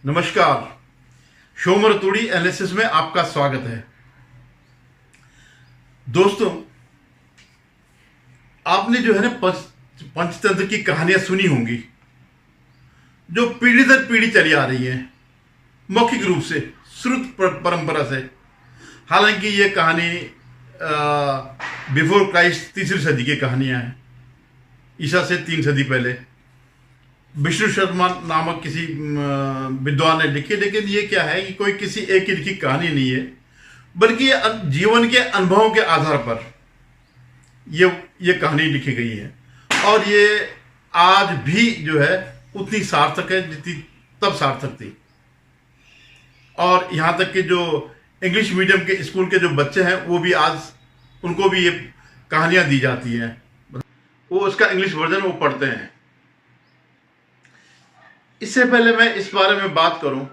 नमस्कार। शोमर तुड़ी एनालिसिस में आपका स्वागत है। दोस्तों, आपने जो है ना पंचतंत्र की कहानियां सुनी होंगी जो पीढ़ी दर पीढ़ी चली आ रही है, मौखिक रूप से, श्रुत परंपरा से। हालांकि ये कहानी बिफोर क्राइस्ट तीसरी सदी की कहानियां हैं, ईसा से 3 सदी पहले विष्णु शर्मा नामक किसी विद्वान ने लिखी। लेकिन ये क्या है कि कोई किसी एक ही लिखी कहानी नहीं है, बल्कि ये जीवन के अनुभवों के आधार पर ये कहानी लिखी गई है। और ये आज भी जो है उतनी सार्थक है जितनी तब सार्थक थी। और यहाँ तक कि जो इंग्लिश मीडियम के स्कूल के जो बच्चे हैं वो भी आज उनको भी ये कहानियां दी जाती हैं, वो उसका इंग्लिश वर्जन वो पढ़ते हैं। इससे पहले मैं इस बारे में बात करूं,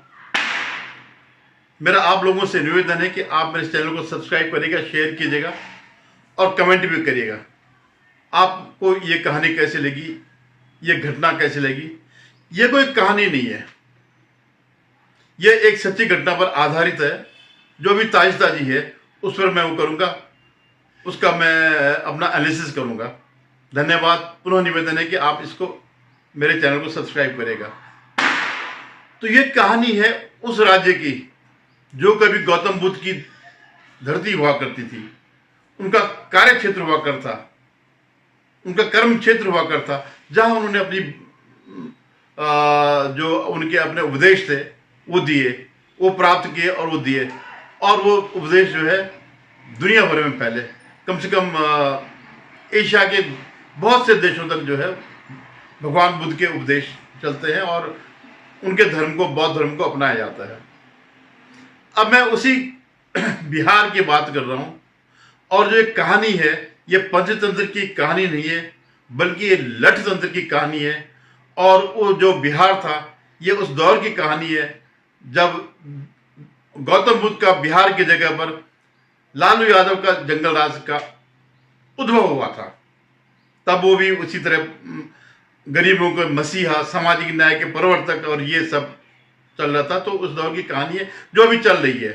मेरा आप लोगों से निवेदन है कि आप मेरे चैनल को सब्सक्राइब करिएगा, शेयर कीजिएगा और कमेंट भी करिएगा। आपको ये कहानी कैसे लगी, ये घटना कैसे लगी। ये कोई कहानी नहीं है, ये एक सच्ची घटना पर आधारित है। जो भी ताजी है उस पर मैं वो करूंगा, उसका मैं अपना एनालिसिस करूंगा। धन्यवाद। पुनः निवेदन है कि आप इसको मेरे चैनल को सब्सक्राइब करेगा। तो ये कहानी है उस राज्य की जो कभी गौतम बुद्ध की धरती हुआ करती थी, उनका कार्य क्षेत्र हुआ करता, उनका कर्म क्षेत्र हुआ करता, जहां उन्होंने अपनी जो उनके अपने उपदेश थे वो दिए, वो प्राप्त किए और वो दिए। और वो उपदेश जो है दुनिया भर में फैले। कम से कम एशिया के बहुत से देशों तक जो है भगवान बुद्ध के उपदेश चलते हैं और उनके धर्म को, बौद्ध धर्म को अपनाया जाता है। अब मैं उसी बिहार की बात कर रहा हूं। और जो एक कहानी है, ये पंचतंत्र की कहानी नहीं है, बल्कि ये लठ तंत्र की कहानी है। और वो जो बिहार था, ये उस दौर की कहानी है जब गौतम बुद्ध का बिहार की जगह पर लालू यादव का जंगल राज का उद्भव हुआ था। तब वो भी उसी तरह गरीबों के मसीहा, सामाजिक न्याय के प्रवर्तक और ये सब चल रहा था। तो उस दौर की कहानी है जो अभी चल रही है।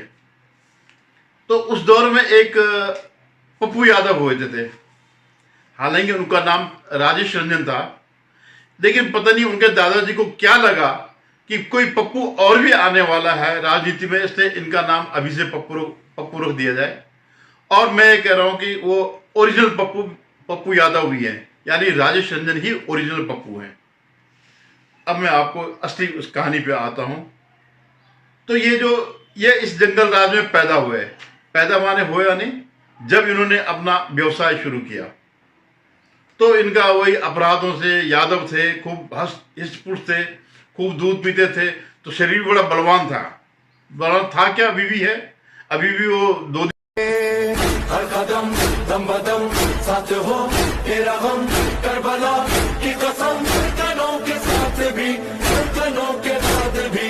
तो उस दौर में एक पप्पू यादव हुए थे। हालांकि उनका नाम राजेश रंजन था, लेकिन पता नहीं उनके दादाजी को क्या लगा कि कोई पप्पू और भी आने वाला है राजनीति में, इसलिए इनका नाम अभी से पप्पू रख दिया जाए। और मैं ये कह रहा हूं कि वो ओरिजिनल पप्पू यादव भी है, यानी राजेश रंजन ही ओरिजिनल पप्पू हैं। अब मैं आपको असली उस कहानी पे आता हूं। तो ये इस जंगल राज में पैदा हुए, पैदा माने हुए यानी जब इन्होंने अपना व्यवसाय शुरू किया। तो इनका वही अपराधों से, यादव थे, खूब हष्ट-पुष्ट थे, खूब दूध पीते थे, तो शरीर बड़ा बलवान था। बलवान था क्या, अभी भी है। अभी भी वो 2 हर कदम दम बदम साथ हो तेरा हम, करबला की कसम, कनों के साथ भी, कनों के साथ भी,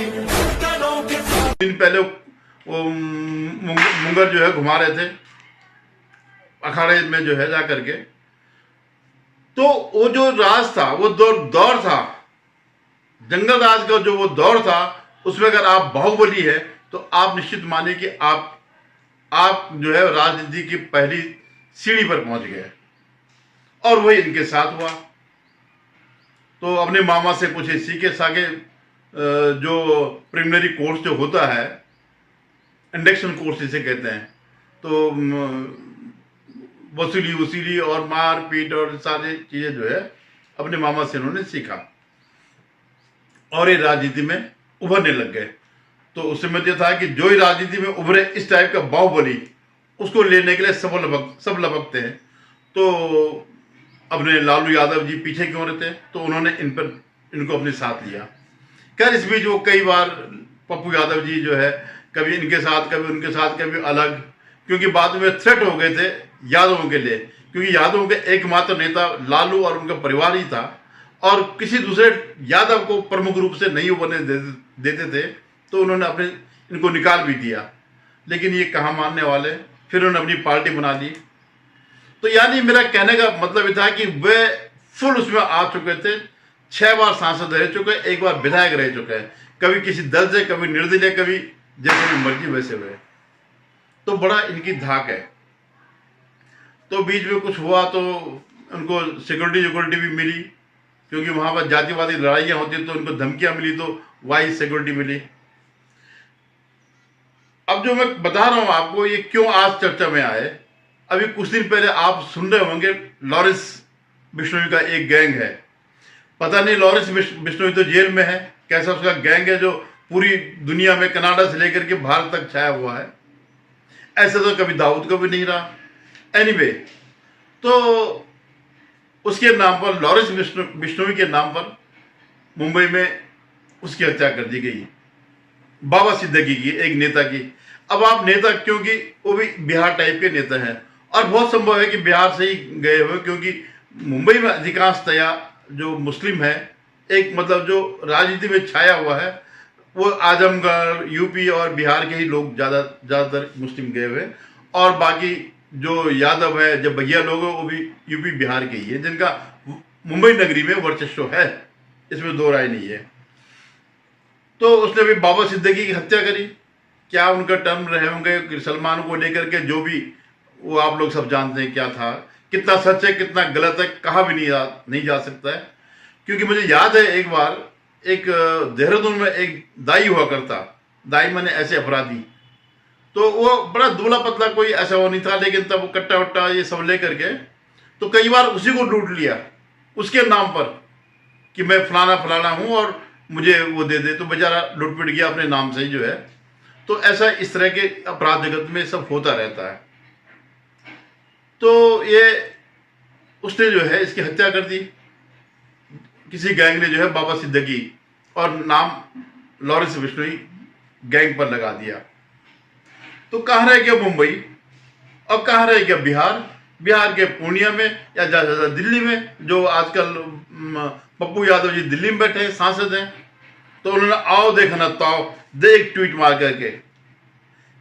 कनों के साथ। दिन पहले वो मुंगर जो है घुमा रहे थे अखाड़े में जो है जा करके। तो वो जो राज था, वो दौर था, जंगल राज का जो वो दौर था, उसमें अगर आप बाहुबली है तो आप निश्चित मानिए कि आप जो है राजनीति की पहली सीढ़ी पर पहुंच गए। और वही इनके साथ हुआ। तो अपने मामा से कुछ सीखे सागे जो प्रिलिमिनरी कोर्स जो होता है, इंडक्शन कोर्स जिसे कहते हैं, तो वसूली और मार पीट और सारी चीजें जो है अपने मामा से उन्होंने सीखा और ये राजनीति में उभरने लग गए। तो उस समय यह था कि जो ही राजनीति में उभरे इस टाइप का बाहुबली, उसको लेने के लिए सब लपकते हैं। तो अपने लालू यादव जी पीछे क्यों रहते, तो उन्होंने इनको अपने साथ लिया। खैर इस बीच वो कई बार पप्पू यादव जी जो है कभी इनके साथ, कभी उनके साथ, कभी अलग, क्योंकि बाद में थ्रेट हो गए थे यादवों के लिए, क्योंकि यादवों के एकमात्र नेता लालू और उनका परिवार ही था और किसी दूसरे यादव को प्रमुख रूप से नहीं उभरने देते थे। तो उन्होंने इनको निकाल भी दिया, लेकिन ये कहाँ मानने वाले। फिर उन्होंने अपनी पार्टी बना ली। तो यानी मेरा कहने का मतलब ये था कि वे फुल उसमें आ चुके थे। 6 बार सांसद रह चुके, 1 बार विधायक रह चुके हैं। कभी किसी दल से, कभी निर्दलीय, कभी जैसे भी मर्जी वैसे हुए। तो बड़ा इनकी धाक है। तो बीच में कुछ हुआ तो उनको सिक्योरिटी भी मिली, क्योंकि वहां पर जातिवादी लड़ाइयां होती तो उनको धमकियां मिली, तो वाइस सिक्योरिटी मिली। अब जो मैं बता रहा हूं आपको, ये क्यों आज चर्चा में आए। अभी कुछ दिन पहले आप सुन रहे होंगे लॉरेंस बिश्नोई का एक गैंग है। पता नहीं लॉरेंस बिश्नोई तो जेल में है, कैसा उसका गैंग है जो पूरी दुनिया में, कनाडा से लेकर के भारत तक छाया हुआ है। ऐसा तो कभी दाऊद को भी नहीं रहा। एनीवे, तो उसके नाम पर, लॉरेंस बिश्नोई के नाम पर मुंबई में उसकी हत्या कर दी गई, बाबा सिद्दीकी की, एक नेता की। अब आप नेता, क्योंकि वो भी बिहार टाइप के नेता हैं, और बहुत संभव है कि बिहार से ही गए हुए, क्योंकि मुंबई में अधिकांशतया जो मुस्लिम है, एक मतलब जो राजनीति में छाया हुआ है, वो आजमगढ़, यूपी और बिहार के ही लोग ज़्यादातर मुस्लिम गए हुए, और बाकी जो यादव है, जो भैया लोग हैं, वो भी यूपी बिहार के ही है, जिनका मुंबई नगरी में वर्चस्व है, इसमें दो राय नहीं है। तो उसने भी बाबा सिद्दीकी की हत्या करी। क्या उनका टर्म रहे होंगे सलमान को लेकर के, जो भी, वो आप लोग सब जानते हैं क्या था। कितना सच है कितना गलत है कहा भी नहीं जा सकता है। क्योंकि मुझे याद है एक बार, एक देहरादून में एक दाई हुआ करता, दाई माने ऐसे अपराधी, तो वो बड़ा दुबला पतला, कोई ऐसा वो नहीं था, लेकिन तब वो कट्टा वट्टा ये सब लेकर के, तो कई बार उसी को लूट लिया उसके नाम पर कि मैं फलाना फलाना हूं और मुझे वो दे दे, तो बेचारा लुट पिट गया अपने नाम से ही जो है। तो ऐसा इस तरह के अपराध जगत में सब होता रहता है। तो ये उसने जो है इसकी हत्या कर दी, किसी गैंग ने जो है बाबा सिद्दीकी, और नाम लॉरेंस बिश्नोई गैंग पर लगा दिया। तो कहाँ रह गया मुंबई, और कहाँ रह गया बिहार। बिहार के पूर्णिया में, या ज़्यादा दिल्ली में, जो आजकल पप्पू यादव जी दिल्ली में बैठे हैं, सांसद हैं। तो उन्होंने आओ देखना ताओ दे एक ट्वीट मार करके,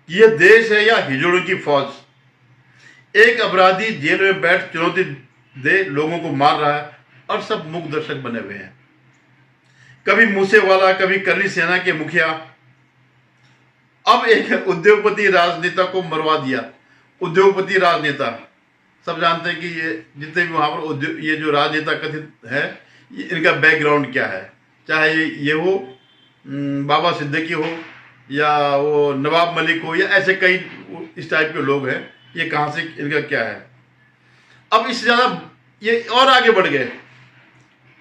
ये देश है या हिजड़ों की फौज। एक अपराधी जेल में बैठ चुनौती दे लोगों को मार रहा है, और सब मूक दर्शक बने हुए हैं। कभी मूसेवाला, कभी करनी सेना के मुखिया, अब एक उद्योगपति राजनेता को मरवा दिया। उद्योगपति राजनेता, सब जानते हैं कि ये जितने भी वहां पर ये जो राजनेता कथित है, इनका बैकग्राउंड क्या है। चाहे ये हो बाबा सिद्दीकी हो, या वो नवाब मलिक हो, या ऐसे कई इस टाइप के लोग हैं। ये कहाँ से, इनका क्या है। अब इससे ज़्यादा ये और आगे बढ़ गए।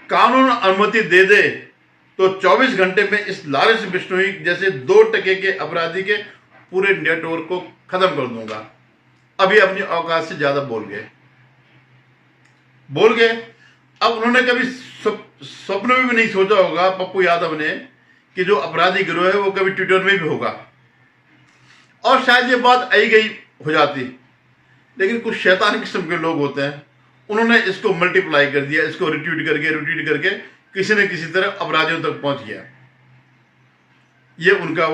कानून अनुमति दे दे तो 24 घंटे में इस लॉरेंस बिश्नोई जैसे 2 टके के अपराधी के पूरे नेटवर्क को खत्म कर दूंगा। अभी अपनी औकात से ज्यादा बोल गए। अब उन्होंने कभी स्वप्न में भी नहीं सोचा होगा पप्पू यादव ने कि जो अपराधी गिरोह है वो कभी ट्विटर में भी होगा, और शायद ये बात आई गई हो जाती। लेकिन कुछ शैतान किस्म के लोग होते हैं, उन्होंने इसको मल्टीप्लाई कर दिया, इसको रिट्वीट करके किसी न किसी तरह अपराधियों तक पहुंच गया। ये उनका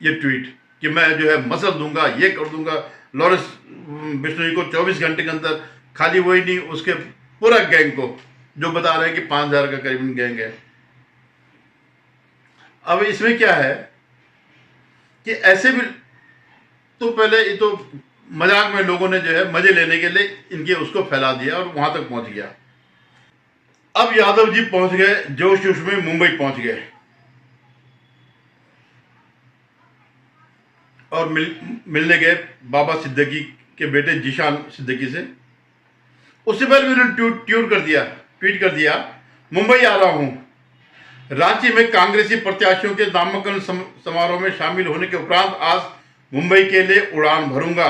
ये ट्वीट कि मैं जो है मसल दूंगा, ये कर दूंगा लॉरेंस बिश्नोई को 24 घंटे के अंदर। खाली वही नहीं, उसके पूरा गैंग को, जो बता रहे हैं कि 5000 का करीबन गैंग है। अब इसमें क्या है कि ऐसे भी तो पहले ये तो मजाक में लोगों ने जो है मजे लेने के लिए इनके उसको फैला दिया और वहां तक पहुंच गया। अब यादव जी पहुंच गए जोश जोश में, मुंबई पहुंच गए और मिलने गए बाबा सिद्दीकी के बेटे जीशान सिद्दीकी से। उससे पहले उन्होंने ट्वीट कर दिया, मुंबई आ रहा हूं। रांची में कांग्रेसी प्रत्याशियों के नामांकन समारोह में शामिल होने के उपरांत आज मुंबई के लिए उड़ान भरूंगा।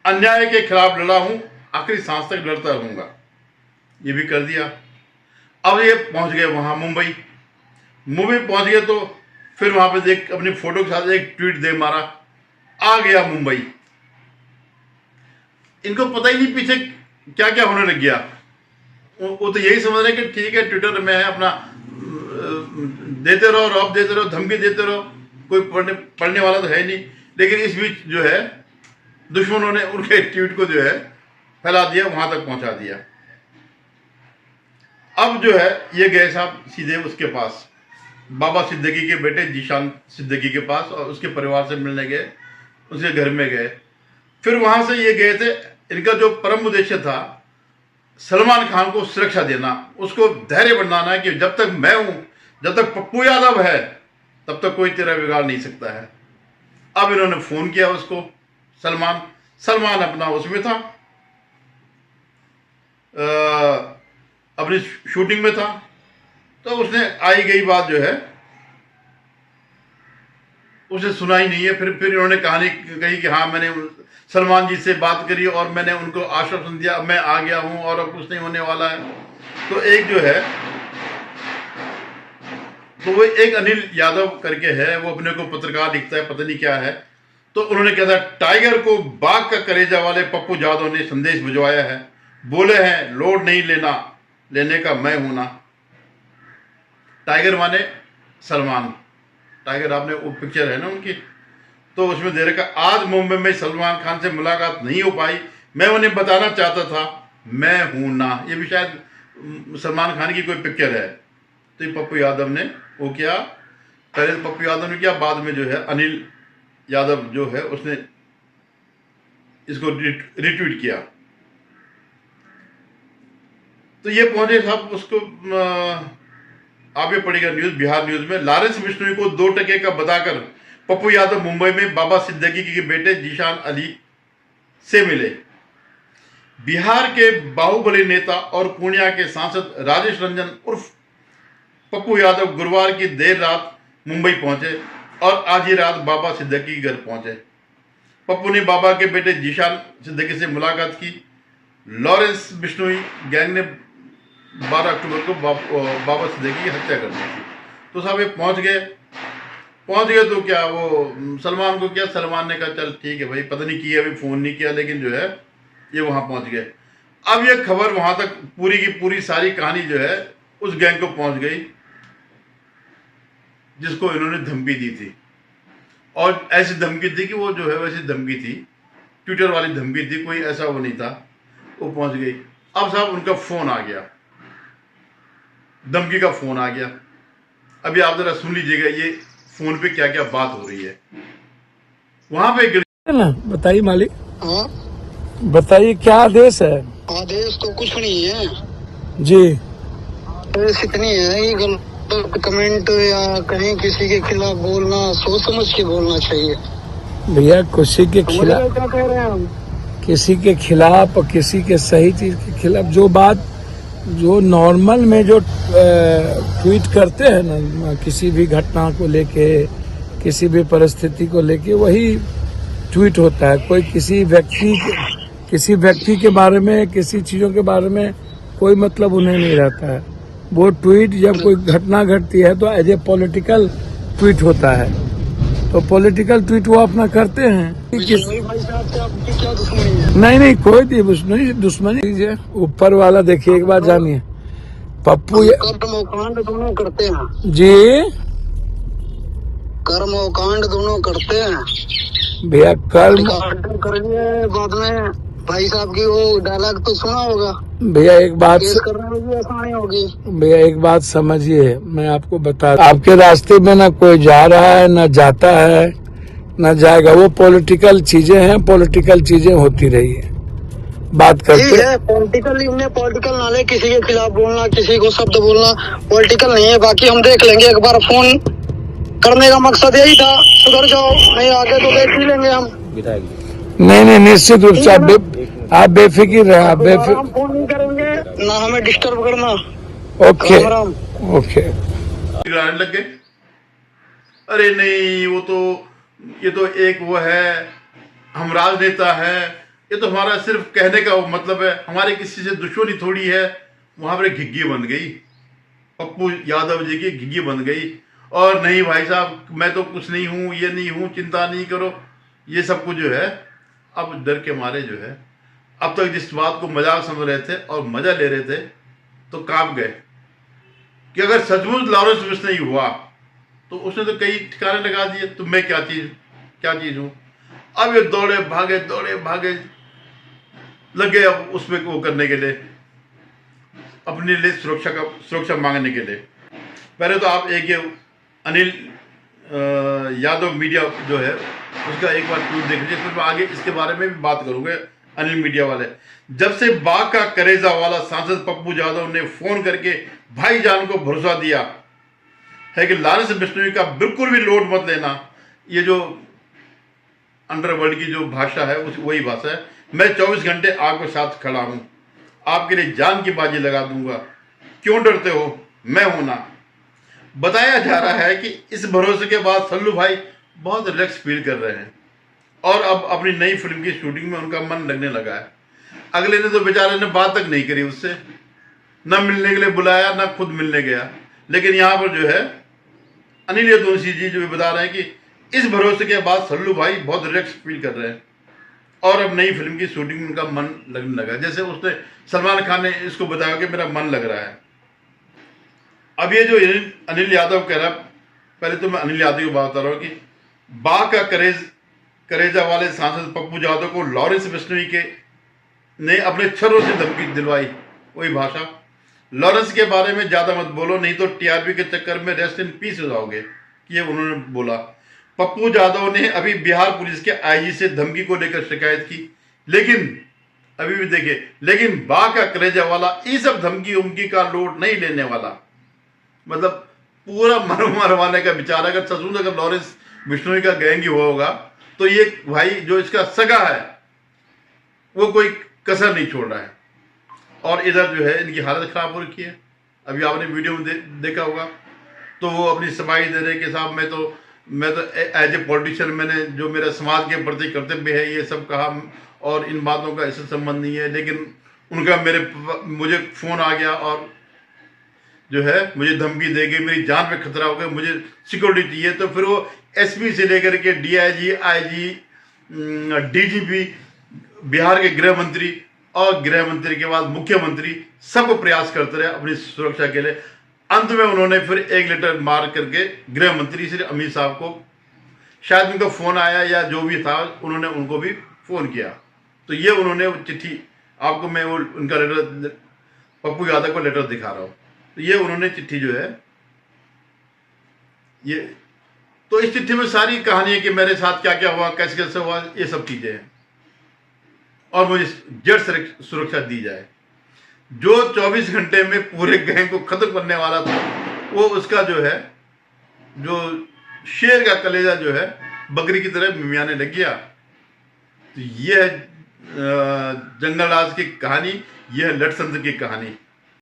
अन्याय के खिलाफ लड़ा हूं, आखिरी सांस तक लड़ता रहूंगा। ये भी कर दिया। अब ये पहुंच गए वहां मुंबई पहुंच गए तो फिर वहां पे देख अपनी फोटो के साथ एक ट्वीट दे मारा, आ गया मुंबई। इनको पता ही नहीं पीछे क्या क्या होने लग गया। वो तो यही समझ रहे कि ठीक है ट्विटर में है अपना, देते रहो, रौब देते रहो, धमकी देते रहो, कोई पढ़ने वाला तो है नहीं। लेकिन इस बीच जो है दुश्मनों ने उनके ट्वीट को जो है फैला दिया, वहां तक पहुंचा दिया। अब जो है ये गए साहब सीधे उसके पास, बाबा सिद्दीकी के बेटे जीशान सिद्दीकी के पास और उसके परिवार से मिलने गए, उसके घर में गए। फिर वहां से ये गए थे, इनका जो परम उद्देश्य था सलमान खान को सुरक्षा देना, उसको धैर्य बनाना कि जब तक मैं हूं, जब तक पप्पू यादव है, तब तक कोई तेरा बिगाड़ नहीं सकता है। अब इन्होंने फोन किया उसको, सलमान अपना उसमें था, अपनी शूटिंग में था। तो उसने आई गई बात जो है उसे सुनाई नहीं है। फिर इन्होंने कहानी कही कि हाँ मैंने सलमान जी से बात करी और मैंने उनको आश्वासन दिया, मैं आ गया हूं और अब कुछ नहीं होने वाला है। तो एक जो है, तो वो एक अनिल यादव करके है, वो अपने को पत्रकार लिखता है, पता नहीं क्या है। तो उन्होंने कहा था टाइगर को बाघ का कलेजा वाले पप्पू यादव ने संदेश भिजवाया है, बोले हैं लोड नहीं लेने का मैं हूं ना। टाइगर माने सलमान, टाइगर आपने वो पिक्चर है ना उनकी, तो उसमें दे रखा आज मुंबई में सलमान खान से मुलाकात नहीं हो पाई, मैं उन्हें बताना चाहता था मैं हूं ना। ये भी शायद सलमान खान की कोई पिक्चर है। तो ये पप्पू यादव ने वो किया, पहले तो पप्पू यादव ने किया, बाद में जो है अनिल यादव जो है उसने इसको रिट्वीट किया। तो ये पहुंचे साहब उसको आगे पड़ेगा न्यूज, बिहार न्यूज में। लॉरेंस बिश्नोई को 2 टके का बताकर पप्पू यादव मुंबई में बाबा सिद्दीकी के बेटे जीशान अली से मिले। बिहार के बाहुबली नेता और पूर्णिया के सांसद राजेश रंजन उर्फ पप्पू यादव गुरुवार की देर रात मुंबई पहुंचे और आज ही रात बाबा सिद्दीकी के घर पहुंचे। पप्पू ने बाबा के बेटे जीशान सिद्दीकी से मुलाकात की। लॉरेंस बिश्नोई गैंग ने 12 अक्टूबर को बाबा सिद्दीकी की हत्या कर दी थी। तो साहब ये पहुंच गए तो क्या वो सलमान को किया, सलमान ने कहा चल ठीक है भाई, पता नहीं किया, अभी फोन नहीं किया, लेकिन जो है ये वहां पहुंच गए। अब ये खबर वहां तक पूरी की पूरी सारी कहानी जो है उस गैंग को पहुंच गई जिसको इन्होंने धमकी दी थी। और ऐसी धमकी थी कि वो जो है वैसी धमकी थी, ट्विटर वाली धमकी थी, कोई ऐसा वो नहीं था, वो पहुंच गई। अब साहब उनका फोन आ गया, धमकी का फोन आ गया। अभी आप जरा सुन लीजिएगा ये फोन पे क्या क्या बात हो रही है। वहां पे ना बताइए मालिक, हाँ, बताइए क्या आदेश है? आदेश तो कुछ नहीं है जी। आदेश इतनी है कि गलत कमेंट या कहीं किसी के खिलाफ बोलना सोच समझ के बोलना चाहिए। भैया किसी के खिलाफ, क्या कह रहे हैं हम? किसी के खिलाफ और किसी के सही चीज के खिलाफ जो बात जो नॉर्मल में जो ट्वीट करते हैं ना, किसी भी घटना को लेके, किसी भी परिस्थिति को लेके वही ट्वीट होता है। कोई किसी व्यक्ति के बारे में, किसी चीजों के बारे में कोई मतलब उन्हें नहीं रहता है। वो ट्वीट जब कोई घटना घटती है तो एज ए पॉलिटिकल ट्वीट होता है, तो पॉलिटिकल ट्वीट वो अपना करते हैं। वही भाई साहब से आपकी क्या दुश्मनी है? नहीं कोई दुश्मनी लीजिए, ऊपर वाला देखिए एक बार जानिए। पप्पू कर्म और कांड दोनों करते हैं जी, कर्म और कांड दोनों करते हैं भैया कर्म कांड करेंगे बाद में। भाई साहब की वो डायलॉग तो सुना होगा, भैया एक बात केस करने में भी आसानी होगी। भैया एक बात समझिए, मैं आपको बता, आपके रास्ते में ना कोई जा रहा है, ना जाता है, ना जाएगा। वो पॉलिटिकल चीजें हैं, पॉलिटिकल चीजें होती रही है, बात ठीक करते है। पॉलिटिकल नाले किसी के खिलाफ बोलना, किसी को शब्द बोलना पॉलिटिकल नहीं है। बाकी हम देख लेंगे, एक बार फोन करने का मकसद यही था, सुधर जाओ, नहीं आगे तो देख ही लेंगे हम। नहीं निश्चित रूप से आप बेफिक्र रहे, आप बेफिक्र। हम फोन नहीं करेंगे ना, हमें डिस्टर्ब करना। ओके राम। ओके। बिगड़ाने लग गए। अरे नहीं, वो तो ये तो एक वो है, हम राजनेता है, ये तो हमारा सिर्फ कहने का वो मतलब है, हमारे किसी से दुश्मनी थोड़ी है। वहां पर घिग्गी बन गई, पप्पू यादव जी की घिग्गी बन गई। और नहीं भाई साहब, मैं तो कुछ नहीं हूं, ये नहीं हूं, चिंता नहीं करो, ये सब कुछ जो है अब डर के मारे जो है, अब तक जिस बात को मजाक समझ रहे थे और मजा ले रहे थे तो कांप गए कि अगर सचमुच लॉरेंस बिश्नोई हुआ तो उसने तो कई ठिकाने लगा दिए, तो मैं क्या चीज हूं। अब ये दौड़े भागे लगे अब उसमें वो करने के लिए, अपने लिए सुरक्षा मांगने के लिए। पहले तो आप एक ये अनिल यादव मीडिया जो है उसका एक बार ट्वीट देख लीजिए, फिर मैं आगे इसके बारे में भी बात करूंगा। अनिल मीडिया वाले, जब से बाघ का करेजा वाला सांसद पप्पू यादव ने फोन करके भाईजान को भरोसा दिया है कि लॉरेंस बिश्नोई का बिल्कुल भी लोड मत लेना, ये जो अंडरवर्ल्ड की जो भाषा है वही भाषा है, मैं 24 घंटे आपके साथ खड़ा हूं, आपके लिए जान की बाजी लगा दूंगा, क्यों डरते हो, मैं हूं ना। बताया जा रहा है कि इस भरोसे के बाद सल्लू भाई बहुत रिलैक्स फील कर रहे हैं और अब अपनी नई फिल्म की शूटिंग में उनका मन लगने लगा है। अगले ने तो बेचारे ने बात तक नहीं करी उससे, न मिलने के लिए बुलाया न खुद मिलने गया, लेकिन यहाँ पर जो है अनिल यादव जी जो बता रहे हैं कि इस भरोसे के बाद सल्लू भाई बहुत रिलैक्स फील कर रहे हैं और अब नई फिल्म की शूटिंग में उनका मन लगने लगा। जैसे उसने सलमान खान ने इसको बताया कि मेरा मन लग रहा है। अब ये जो अनिल यादव कह रहा, पहले तो मैं अनिल यादव की बात बता रहा हूँ कि बाघ का करेजा वाले सांसद पप्पू यादव को लॉरेंस बिश्नोई के ने अपने छर्रों से धमकी दिलवाई, वही भाषा। लॉरेंस के बारे में ज्यादा मत बोलो, नहीं तो टीआरपी के चक्कर में रेस्ट इन पीस हो जाओगे, ये उन्होंने बोला। पप्पू यादव ने अभी बिहार पुलिस के आईजी से धमकी को लेकर शिकायत की, लेकिन अभी भी देखिए, लेकिन बाघ का कलेजा वाला ये सब धमकी उमकी का लोड नहीं लेने वाला, मतलब पूरा मरवाने का विचार। अगर सचमुच अगर लॉरेंस बिश्नोई का गैंग ही होगा तो ये भाई जो इसका सगा है वो कोई कसर नहीं छोड़ रहा है। और इधर जो है इनकी हालत खराब हो रखी है, अभी आपने वीडियो में देखा होगा, तो वो अपनी सफाई दे रहे कि साहब मैं तो एज ए पॉलिटिशियन मैंने जो मेरा समाज के प्रति कर्तव्य है ये सब कहा और इन बातों का इससे संबंध नहीं है, लेकिन उनका मुझे फोन आ गया और जो है मुझे धमकी दे गई, मेरी जान पे खतरा हो गया, मुझे सिक्योरिटी चाहिए। तो फिर वो एसपी से लेकर के डीआईजी, आईजी, डीजीपी, बिहार के गृह मंत्री और गृह मंत्री के बाद मुख्यमंत्री सबको प्रयास करते रहे अपनी सुरक्षा के लिए। अंत में उन्होंने फिर एक लेटर मार करके गृह मंत्री श्री अमित साहब को, शायद उनका फोन आया या जो भी था, उन्होंने उनको भी फोन किया। तो ये उन्होंने चिट्ठी, आपको मैं वो उनका लेटर, पप्पू यादव को लेटर दिखा रहा हूँ। तो ये उन्होंने चिट्ठी जो है ये, तो इस चिट्ठी में सारी कहानी है कि मेरे साथ क्या क्या हुआ, कैसे कैसे हुआ, ये सब चीजें हैं और मुझे जड़ सुरक्षा दी जाए। जो 24 घंटे में पूरे गैंग को खत्म करने वाला था वो उसका जो है, जो शेर का कलेजा जो है बकरी की तरह मिमियाने लग गया। तो ये है जंगल राज की कहानी, यह है लठतंत्र की कहानी।